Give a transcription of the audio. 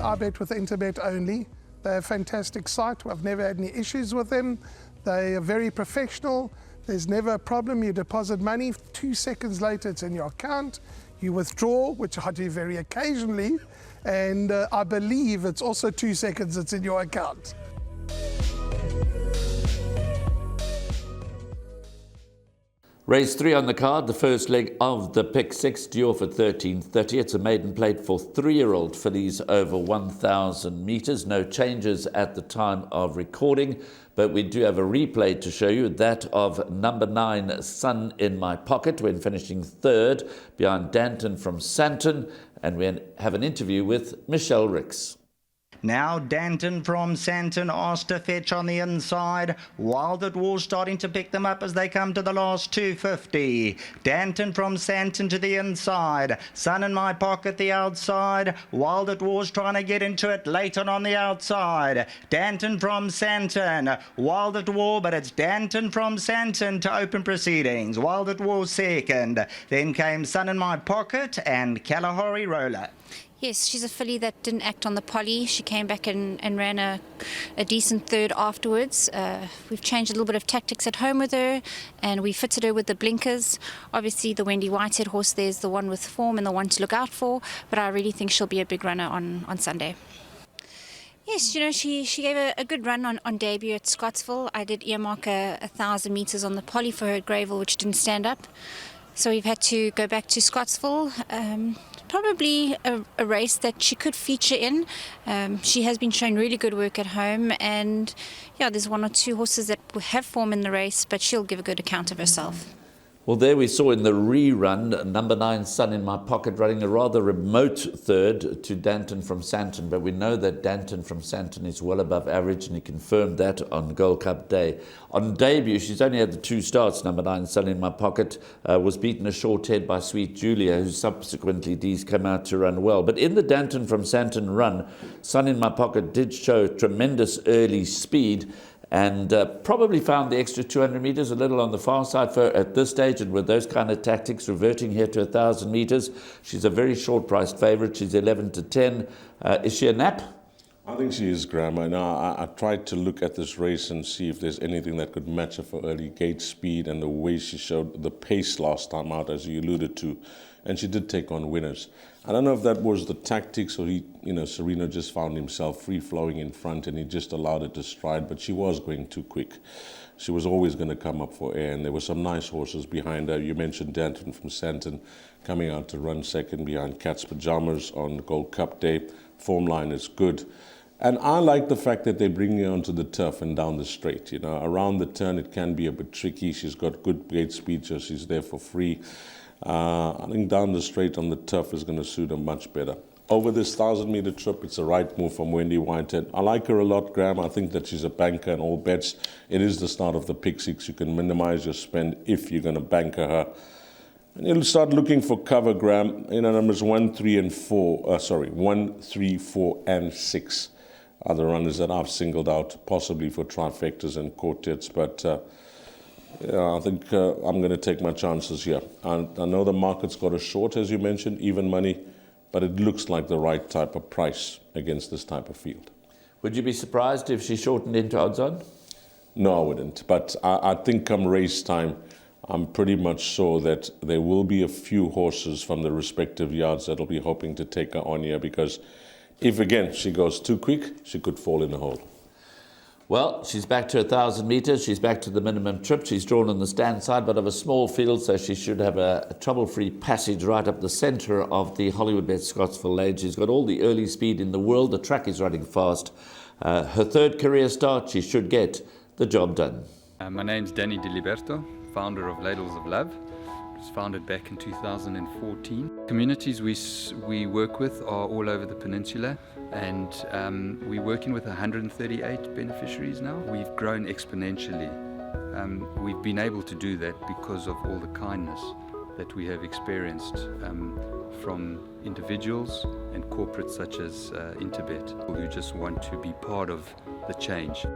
I bet with interbet only. They're a fantastic site. I've never had any issues with them. They are very professional. There's never a problem. You deposit money, 2 seconds later it's in your account. You withdraw, which I do very occasionally, and I believe it's also 2 seconds it's in your account. Race 3 on the card, the first leg of the pick 6, due off at 13:30. It's a maiden plate for 3-year-old fillies over 1,000 metres. No changes at the time of recording, but we do have a replay to show you, that of number 9, Sun in My Pocket, when finishing 3rd behind Danton from Santon. And we have an interview with Michelle Ricks. Now Danton from Santon asked to fetch on the inside. Wild at War starting to pick them up as they come to the last 250. Danton from Santon to the inside. Sun in My Pocket the outside. Wild at War's trying to get into it. Leighton on the outside. Danton from Santon. Wild at War, but it's Danton from Santon to open proceedings. Wild at War second. Then came Sun in My Pocket and Kalahari Roller. Yes, she's a filly that didn't act on the poly. She came back and ran a decent 3rd afterwards. We've changed a little bit of tactics at home with her, and we fitted her with the blinkers. Obviously, the Wendy Whitehead horse there's the one with form and the one to look out for, but I really think she'll be a big runner on Sunday. Yes, you know, she gave a good run on debut at Scottsville. I did earmark 1,000 metres on the poly for her at Greyville, which didn't stand up. So we've had to go back to Scottsville. Probably a race that she could feature in. She has been showing really good work at home, and yeah, there's 1 or 2 horses that have form in the race, but she'll give a good account of herself. Well, there we saw in the rerun, number 9, Sun in My Pocket, running a rather remote 3rd to Danton from Santon. But we know that Danton from Santon is well above average, and he confirmed that on Gold Cup Day. On debut, she's only had the 2 starts. Number 9, Sun in My Pocket, was beaten a short head by Sweet Julia, who subsequently these come out to run well. But in the Danton from Santon run, Sun in My Pocket did show tremendous early speed, and probably found the extra 200 metres a little on the far side for at this stage, and with those kind of tactics reverting here to 1,000 metres, she's a very short-priced favourite. She's 11 to 10. Is she a nap? I think she is, Graham. I tried to look at this race and see if there's anything that could match her for early gate speed and the way she showed the pace last time out, as you alluded to, and she did take on winners. I don't know if that was the tactics or Sereno just found himself free-flowing in front and he just allowed it to stride, but she was going too quick. She was always going to come up for air, and there were some nice horses behind her. You mentioned Danton from Santon coming out to run second behind Cat's Pajamas on Gold Cup Day. Form line is good. And I like the fact that they bring her onto the turf and down the straight. You know, around the turn it can be a bit tricky. She's got good gate speed, so she's there for free. I think down the straight on the turf is going to suit her much better. Over this 1,000-metre trip, it's a right move from Wendy Whitehead. I like her a lot, Graham. I think that she's a banker in all bets. It is the start of the pick 6. You can minimize your spend if you're going to banker her. And you'll start looking for cover, Graham. You know, numbers 1, 3, 4, and 6 are the runners that I've singled out, possibly for trifectas and quartets. But yeah, I think I'm going to take my chances here. I know the market's got a short, as you mentioned, even money, but it looks like the right type of price against this type of field. Would you be surprised if she shortened into odds on? No, I wouldn't. But I think come race time, I'm pretty much sure that there will be a few horses from the respective yards that'll be hoping to take her on here, because if, again, she goes too quick, she could fall in a hole. Well, she's back to 1,000 metres. She's back to the minimum trip. She's drawn on the stand side, but of a small field, so she should have a trouble-free passage right up the centre of the Hollywoodbets Scottsville lane. She's got all the early speed in the world. The track is running fast. Her 3rd career start, she should get the job done. My name's Danny Diliberto, founder of Ladles of Love. It was founded back in 2014. Communities we work with are all over the peninsula, and we're working with 138 beneficiaries now. We've grown exponentially. We've been able to do that because of all the kindness that we have experienced from individuals and corporates such as Interbet, who just want to be part of the change.